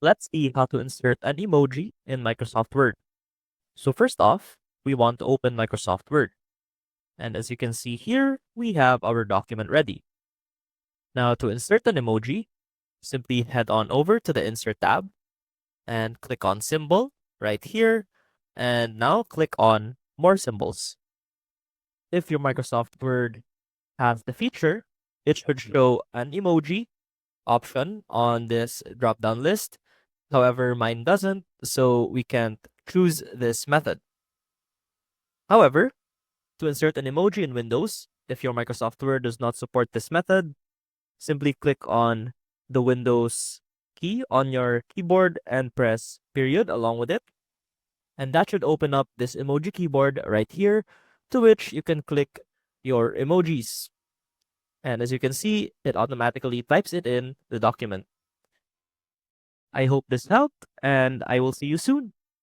Let's see how to insert an emoji in Microsoft Word. So first off, we want to open Microsoft Word. And as you can see here, we have our document ready. Now to insert an emoji, simply head on over to the Insert tab and click on Symbol right here. And now click on More Symbols. If your Microsoft Word has the feature, it should show an emoji option on this drop-down list. However, mine doesn't, so we can't choose this method. However, to insert an emoji in Windows, if your Microsoft Word does not support this method, simply click on the Windows key on your keyboard and press period along with it. And that should open up this emoji keyboard right here, to which you can click your emojis. And as you can see, it automatically types it in the document. I hope this helped, and I will see you soon.